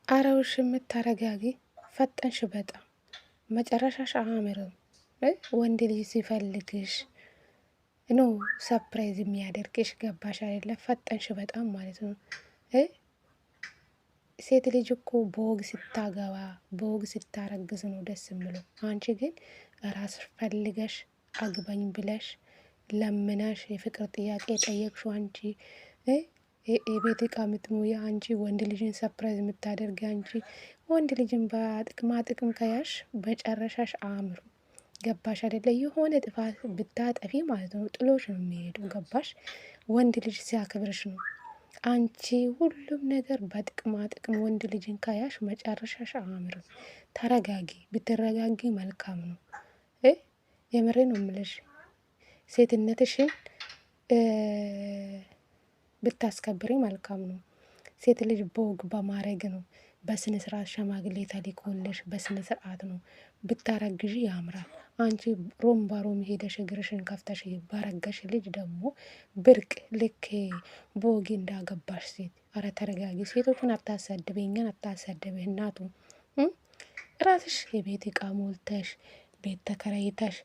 አረውሽ የምታረጋጊ ፈጠንሽ በጣም መጨረሻሽ አያምርም። ወንድ ልጅ ሲፈልግሽ ኖ ሰፕራይዝ የሚያደርግሽ ገባሽ አይደለ? ፈጠንሽ በጣም ማለት ነው። ሴት ልጅ እኮ በወግ ስታገባ በወግ ስታረግዝ ነው ደስ የምለው። አንቺ ግን ራስሽ ፈልገሽ አግባኝ ብለሽ ለምነሽ የፍቅር ጥያቄ የጠየቅሽው አንቺ፣ የቤት እቃ የምትሞያ አንቺ፣ ወንድ ልጅን ሰፕራይዝ የምታደርግ አንቺ። ወንድ ልጅን በጥቅማ ጥቅም ከያሽ መጨረሻሽ አእምሮ ገባሽ አይደለ? የሆነ ጥፋት ብታጠፊ ማለት ነው ጥሎሽ ነው የሚሄዱ ገባሽ? ወንድ ልጅ ሲያከብርሽ ነው። አንቺ ሁሉም ነገር በጥቅማ ጥቅም ወንድ ልጅን ከያሽ መጨረሻሽ አእምሮ። ተረጋጊ፣ ብትረጋጊ መልካም ነው። የምሬ ነው የምልሽ። ሴትነትሽን ብታስከብሪ መልካም ነው። ሴት ልጅ በወግ በማረግ ነው፣ በስነ ስርዓት ሸማግሌ ተልኮልሽ በስነ ስርዓት ነው ብታረግዢ ያምራል። አንቺ ሮም ባሮም ሄደሽ እግርሽን ከፍተሽ ባረገሽ ልጅ ደግሞ ብርቅ ልክ በወግ እንዳገባሽ ሴት። አረ ተረጋጊ። ሴቶችን አታሳድበ፣ እኛን አታሳድበ። እናቱ ራስሽ የቤት እቃ ሞልተሽ ቤት ተከራይተሽ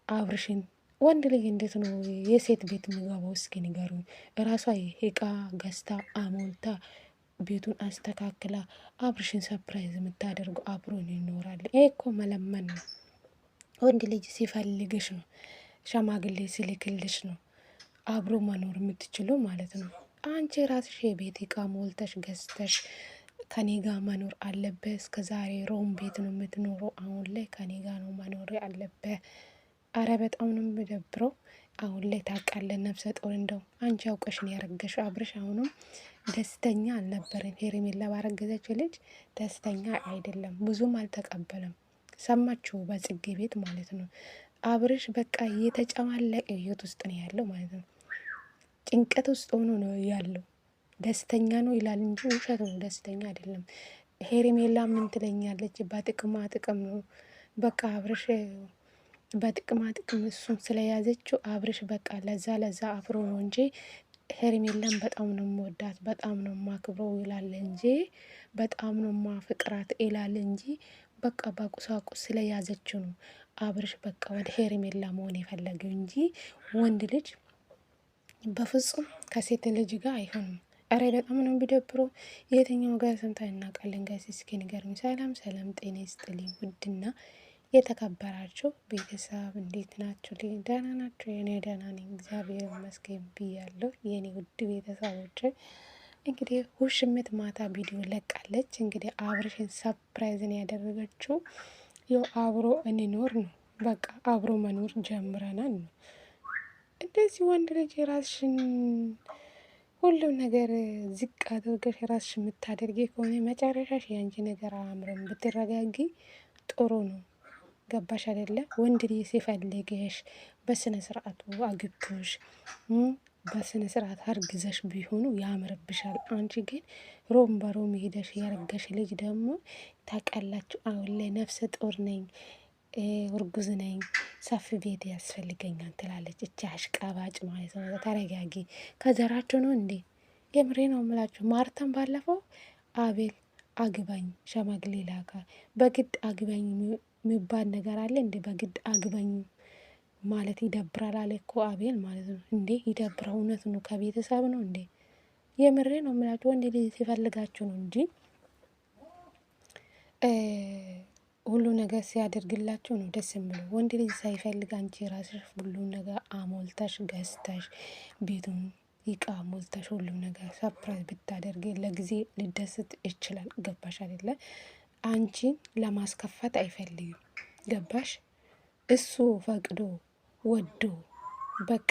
አብርሽን ወንድ ልጅ እንዴት ነው የሴት ቤት የሚገባው? እስኪ ንገሩኝ። ራሷ እቃ ገዝታ አሞልታ ቤቱን አስተካክላ አብርሽን ሰፕራይዝ የምታደርጉ አብሮን ይኖራል። ይሄ እኮ መለመን ነው። ወንድ ልጅ ሲፈልግሽ ነው፣ ሸማግሌ ሲልክልሽ ነው አብሮ መኖር የምትችሉ ማለት ነው። አንቺ ራስሽ የቤት እቃ ሞልተሽ ገዝተሽ ከኔ ጋር መኖር አለበት። እስከ ዛሬ ሮም ቤት ነው የምትኖረው፣ አሁን ላይ ከኔ ጋር ነው መኖር አለበት። አረ በጣም ነው የሚደብረው። አሁን ላይ ታውቃለህ፣ ነፍሰ ጡር እንደው አንቺ አውቀሽ ነው ያረገሽው። አብርሽ አሁንም ደስተኛ አልነበረም። ሄርሜላ ባረገዘችው ልጅ ደስተኛ አይደለም፣ ብዙም አልተቀበለም። ሰማችሁ? በጽጌ ቤት ማለት ነው። አብርሽ በቃ እየተጨማለቀ ህይወት ውስጥ ነው ያለው ማለት ነው። ጭንቀት ውስጥ ሆኖ ነው ያለው። ደስተኛ ነው ይላል እንጂ ውሸት ነው፣ ደስተኛ አይደለም። ሄርሜላ ምን ትለኛለች? በጥቅማ ጥቅም ነው በቃ አብርሽ በጥቅማ ጥቅም እሱን ስለያዘችው አብርሽ በቃ ለዛ አፍሮ ነው እንጂ ሄርሜላን በጣም ነው የምወዳት በጣም ነው የማክብረው ይላል እንጂ በጣም ነው ማፍቅራት ይላል እንጂ በቃ በቁሳቁስ ስለያዘችው ነው አብርሽ በቃ ወደ ሄርሜላ መሆን የፈለገው እንጂ ወንድ ልጅ በፍጹም ከሴት ልጅ ጋር አይሆንም። አረ በጣም ነው ቢደብረው። የትኛው ጋር ሰምታ እናውቃለን? ጋር እስኪ ንገሩኝ። ሰላም ሰላም፣ ጤና ይስጥልኝ ውድና የተከበራችሁ ቤተሰብ እንዴት ናችሁ? ደህና ናችሁ? የኔ ደህና ነኝ እግዚአብሔር ይመስገን ብያለሁ። የኔ ውድ ቤተሰቦች እንግዲህ ውሽምት ማታ ቪዲዮ ለቃለች። እንግዲህ አብርሽን ሰፕራይዝን ያደረገችው ያው አብሮ እንኖር ነው። በቃ አብሮ መኖር ጀምረናል ነው። እንደዚህ ወንድ ልጅ የራስሽን ሁሉም ነገር ዝቅ አድርገሽ ራስሽ የምታደርጊ ከሆነ መጨረሻሽ የአንቺ ነገር አያምርም። ብትረጋጊ ጥሩ ነው። ገባሽ አይደለ? ወንድ ልጅ ሲፈልግሽ በስነ ስርዓቱ አግብቶሽ በስነ ስርዓት አርግዘሽ ቢሆኑ ያምርብሻል። አንቺ ግን ሮም በሮም ሄደሽ ያረገሽ ልጅ ደግሞ ታውቃላችሁ፣ አሁን ላይ ነፍሰ ጡር ነኝ፣ እርጉዝ ነኝ፣ ሰፊ ቤት ያስፈልገኛል ትላለች። እቺ አሽቃባጭ ማለት ነው። ተረጋጊ። ከዘራችሁ ነው እንዴ? የምሬ ነው የምላችሁ። ማርተን ባለፈው አቤል አግባኝ ሸማግሌ ላካ። በግድ አግባኝ የሚባል ነገር አለ እንዴ? በግድ አግባኝ ማለት ይደብራል አለ እኮ አቤል ማለት ነው። እንዴ ይደብረው። እውነት ነው። ከቤተሰብ ነው እንዴ? የምሬ ነው የምላችሁ። ወንድ ልጅ ሲፈልጋችሁ ነው እንጂ ሁሉ ነገር ሲያደርግላችሁ ነው ደስ የሚለው። ወንድ ልጅ ሳይፈልግ አንቺ ራስሽ ሁሉ ነገር አሞልተሽ ገዝተሽ ቤቱን ይቃ ሞልተሽ ሁሉ ነገር ሰፕራይዝ ብታደርግ ለጊዜ ሊደሰት ይችላል። ገባሽ አይደለ? አንቺን ለማስከፋት አይፈልግም። ገባሽ? እሱ ፈቅዶ ወዶ በቃ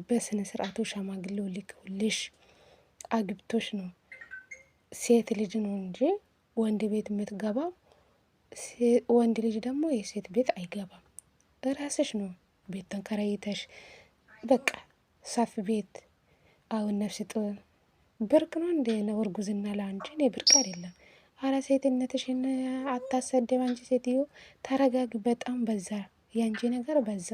በስነ ስርዓቱ ሸማግሌው ልኮልሽ አግብቶሽ ነው ሴት ልጅ ነው እንጂ ወንድ ቤት የምትገባው። ወንድ ልጅ ደግሞ የሴት ቤት አይገባም። ራስሽ ነው ቤት ተንከራይተሽ በቃ ሰፊ ቤት። አሁን ነፍስ ጡር ብርቅ ነው እንዴ? ነው እርጉዝና ለአንቺ እኔ ብርቅ አይደለም። አረ ሴትነትሽን አታሰደብ አንቺ ሴትዮ፣ ተረጋግ። በጣም በዛ፣ ያንቺ ነገር በዛ።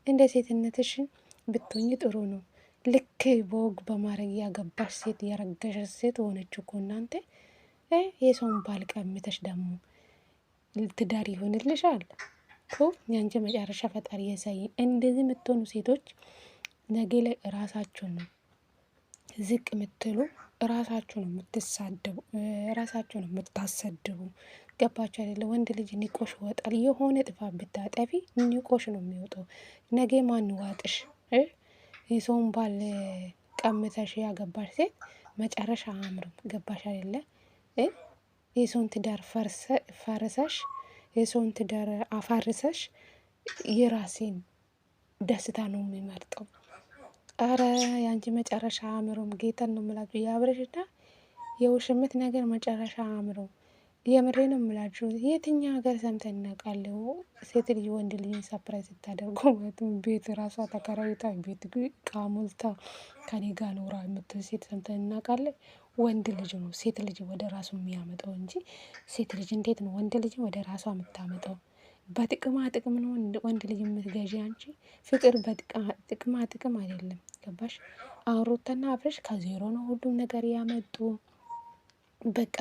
እንደ ሴትነትሽን ብትሆኝ ጥሩ ነው። ልክ በወግ በማድረግ ያገባሽ ሴት ያረገሽ ሴት ሆነች እኮ እናንተ። የሰውን ባል ቀምተሽ ደግሞ ትዳር ይሆንልሻል እኮ። ያንቺ መጨረሻ ፈጣሪ ያሳይ። እንደዚህ የምትሆኑ ሴቶች ነገ ላይ ራሳችሁን ነው ዝቅ የምትሉ፣ ራሳችሁ ነው የምትሳደቡ፣ ራሳችሁ ነው የምታሰድቡ። ገባችሁ አይደለ? ወንድ ልጅ ንቆሽ ይወጣል። የሆነ ጥፋት ብታጠፊ ንቆሽ ነው የሚወጣው። ነገ ማን ዋጥሽ? የሰውን ባል ቀምተሽ ያገባሽ ሴት መጨረሻ አያምርም። ገባሽ አይደለ? የሰውን ትዳር ፈርሰሽ፣ የሰውን ትዳር አፋርሰሽ የራሴን ደስታ ነው የሚመርጠው። አረ ያንቺ መጨረሻ አእምሮም ጌታን ነው የምላችሁ። የአብረሽና የውሽምት ነገር መጨረሻ አእምሮ የምሬ ነው የምላችሁ። የትኛ ሀገር ሰምተን እናውቃለን? ሴት ልጅ ወንድ ልጅን ሰፕራይዝ ስታደርጉ ቤት ራሷ ተከራይታ ቤት ዕቃ ሞልታ ከኔ ጋር ኖራ የምትል ሴት ሰምተን እናውቃለን? ወንድ ልጅ ነው ሴት ልጅ ወደ ራሱ የሚያመጣው እንጂ ሴት ልጅ እንዴት ነው ወንድ ልጅ ወደ ራሷ የምታመጣው? በጥቅማ ጥቅም ነው ወንድ ልጅ የምትገዢ አንቺ። ፍቅር በጥቅማ ጥቅም አይደለም። ገባሽ? አሁን ሩታና አብርሽ ከዜሮ ነው ሁሉም ነገር ያመጡ። በቃ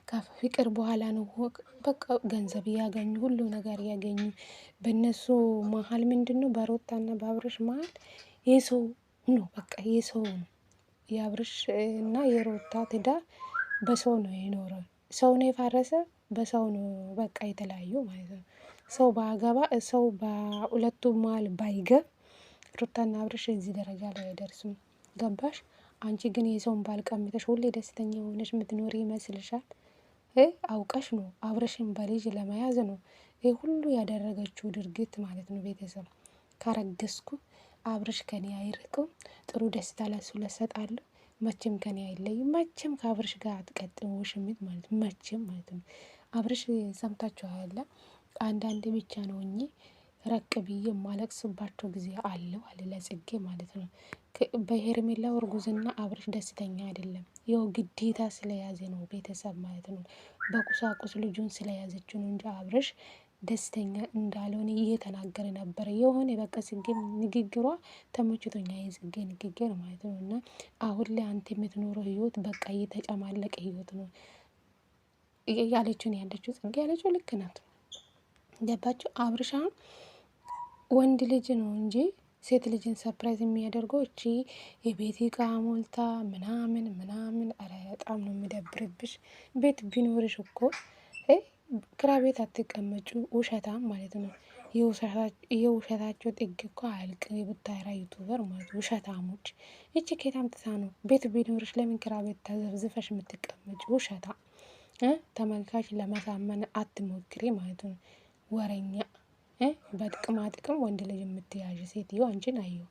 ከፍቅር በኋላ ነው በቃ ገንዘብ ያገኙ፣ ሁሉ ነገር ያገኙ። በእነሱ መሀል ምንድን ነው በሩታና በአብርሽ መሀል የሰው ነው፣ በቃ የሰው ነው። የአብርሽ እና የሩታ ትዳር በሰው ነው የኖረው። ሰው ነው የፋረሰ፣ በሰው ነው በቃ የተለያዩ ማለት ነው። ሰው ባገባ ሰው በሁለቱ መሀል ባይገብ ሩታና አብርሽ እዚህ ደረጃ ላይ አይደርሱም። ገባሽ? አንቺ ግን የሰውን ባል ቀምተሽ ሁሌ ደስተኛ ሆነሽ የምትኖሪ ይመስልሻል? አውቀሽ ነው አብርሽን በልጅ ለመያዝ ነው ይህ ሁሉ ያደረገችው ድርጊት ማለት ነው። ቤተሰብ ካረገዝኩ አብርሽ ከኔ አይርቅም፣ ጥሩ ደስታ ለሱ ለሰጣለሁ፣ መቼም ከኔ አይለይም፣ መቼም ከአብርሽ ጋር አትቀጥም ውሽሚት ማለት ነው። መቼም ማለት ነው። አብርሽ ሰምታችሁ አለ አንዳንድ ብቻ ነው እንጂ ረቅ ብዬ የማለቅስባቸው ጊዜ አለው አለ ለጽጌ ማለት ነው። በሄርሜላ እርጉዝና አብርሽ ደስተኛ አይደለም። ያው ግዴታ ስለያዘ ነው ቤተሰብ ማለት ነው። በቁሳቁስ ልጁን ስለያዘችው ነው እንጂ አብርሽ ደስተኛ እንዳልሆነ እየተናገረ ነበረ። የሆነ በቃ ጽጌ ንግግሯ ተመችቶኛ የጽጌ ንግግር ማለት ነው። እና አሁን ላይ አንተ የምትኖረው ህይወት በቃ እየተጨማለቀ ህይወት ነው ያለችውን ያለችው ጽጌ ያለችው ልክ ናት። ገባችሁ? አብርሽ ወንድ ልጅ ነው እንጂ ሴት ልጅን ሰፕራይዝ የሚያደርገው እቺ የቤት ዕቃ ሞልታ ምናምን ምናምን። ኧረ በጣም ነው የሚደብርብሽ። ቤት ቢኖርሽ እኮ ክራ ቤት አትቀመጩ። ውሸታም ማለት ነው። የውሸታቸው ጥግ እኮ አያልቅ። የቡታራ ዩቱበር ማለት ውሸታሞች። ይቺ ኬት አምጥታ ነው? ቤት ቢኖርሽ ለምን ክራ ቤት ተዘብዝፈሽ የምትቀመጭ? ውሸታ። ተመልካች ለማሳመን አትሞክሪ ማለት ነው። ወረኛ በጥቅማ ጥቅም ወንድ ልጅ የምትያዥ ሴትዮ አንቺን አየሁ።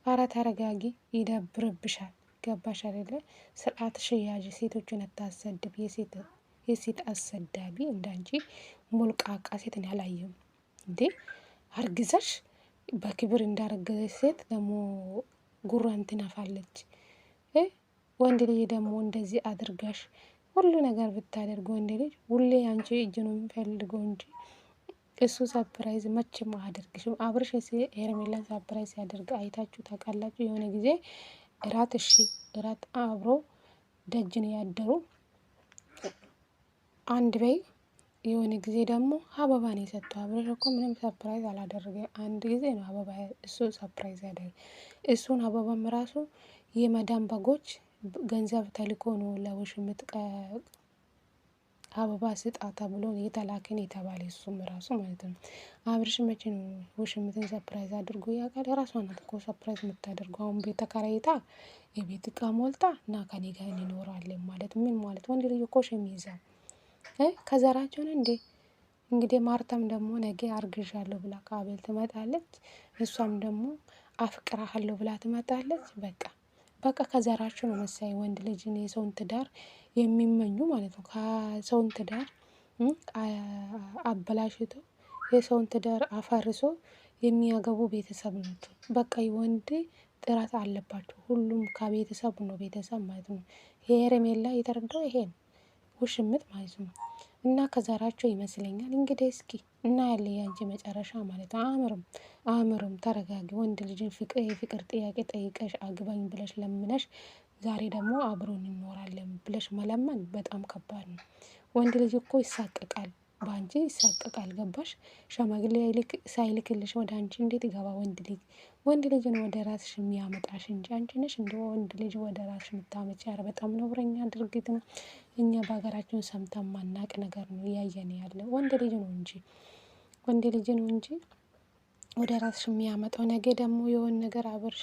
አረ ተረጋጊ፣ ይደብርብሻል። ገባሽ አይደለ? ስርዓትሽ ያዥ። ሴቶችን አታሰድብ። የሴት አሰዳቢ እንዳንቺ ሞልቃቃ ሴትን ያላየም እንዴ። አርግዘሽ በክብር እንዳረገዘች ሴት ደግሞ ጉሯን ትነፋለች። ወንድ ልጅ ደግሞ እንደዚህ አድርጋሽ ሁሉ ነገር ብታደርግ ወንድ ልጅ ሁሌ አንቺ እጅ ነው የሚፈልገው እንጂ እሱ ሰፕራይዝ መቼም አያደርግሽም። አብርሽ ሄርሜላን ሰፕራይዝ ሲያደርግ አይታችሁ ታውቃላችሁ? የሆነ ጊዜ እራት አብሮ ደጅን ያደሩ አንድ በይ። የሆነ ጊዜ ደግሞ አበባ ነው የሰጠው። አብርሽ እኮ ምንም ሰፕራይዝ አላደረገ። አንድ ጊዜ ነው አበባ እሱ ሰፕራይዝ ያደረገ። እሱን አበባም ራሱ የመዳም በጎች ገንዘብ ተልኮ ነው ለውሽምት አበባ ስጣ ተብሎ የተላከን የተባለ እሱም ራሱ ማለት ነው። አብርሽ መቼ ነው ውሽምትን ሰፕራይዝ አድርጎ ያውቃል? ራሷ ናት እኮ ሰፕራይዝ የምታደርገው። አሁን ቤት ተከራይታ የቤት ዕቃ ሞልታ እና ከኔ ጋር እንኖራለን ማለት ምን ማለት? ወንድ ልጅ እኮ ሸሚይዛል ከዘራቸውን እንዴ። እንግዲህ ማርታም ደግሞ ነገ አርግዣለሁ ብላ ከአቤል ትመጣለች። እሷም ደግሞ አፍቅራሃለሁ ብላ ትመጣለች። በቃ ከዘራቸው ነው መሳይ ወንድ ልጅን የሰውን ትዳር የሚመኙ ማለት ነው። ከሰውን ትዳር አበላሽቶ የሰውን ትዳር አፈርሶ የሚያገቡ ቤተሰብ ነው። በቃ ወንድ ጥራት አለባቸው። ሁሉም ከቤተሰቡ ነው ቤተሰብ ማለት ነው። ሄርሜላ የተረዳው ይሄ ነው ውሽምት ማለት ነው። እና ከዘራቸው ይመስለኛል እንግዲህ እስኪ እና ያለ ያንቺ መጨረሻ ማለት ነው። አእምሮም ተረጋጊ። ወንድ ልጅን የፍቅር ጥያቄ ጠይቀሽ አግባኝ ብለሽ ለምነሽ ዛሬ ደግሞ አብሮን እንኖራለን ብለሽ መለመን በጣም ከባድ ነው። ወንድ ልጅ እኮ ይሳቀቃል፣ በአንቺ ይሳቀቃል። ገባሽ? ሸማግሌ ሳይልክልሽ ወደ አንቺ እንዴት ይገባ ወንድ ልጅ? ወንድ ልጅ ነው ወደ ራስሽ የሚያመጣሽ እንጂ አንቺ ነሽ እንደ ወንድ ልጅ ወደ ራስሽ የምታመጪ። ኧረ በጣም ነውረኛ ድርጊት ነው። እኛ በሀገራችን ሰምተን ማናቅ ነገር ነው እያየን ያለ። ወንድ ልጅ ነው እንጂ ወንድ ልጅ ነው እንጂ ወደ ራስሽ የሚያመጣው። ነገ ደግሞ የሆነ ነገር አብርሽ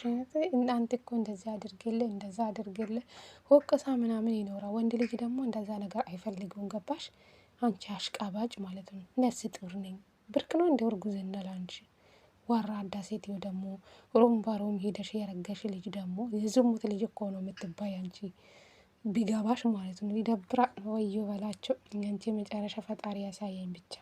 እናንተ እኮ እንደዛ አድርግልህ እንደዛ አድርግልህ ወቀሳ ምናምን ይኖራል። ወንድ ልጅ ደግሞ እንደዛ ነገር አይፈልገውም። ገባሽ? አንቺ አሽቃባጭ ማለት ነው። ነፍሰ ጡር ነኝ ብርቅ ነው እንደ እርጉዝና ላንቺ። ወራዳ ሴትዮ ደግሞ ሮም ባሮም ሄደሽ የረገሽ ልጅ ደግሞ የዝሙት ልጅ እኮ ነው የምትባይ አንቺ ቢገባሽ ማለት ነው። ይደብራል። ወዮ በላቸው። አንቺ መጨረሻ ፈጣሪ ያሳየኝ ብቻ።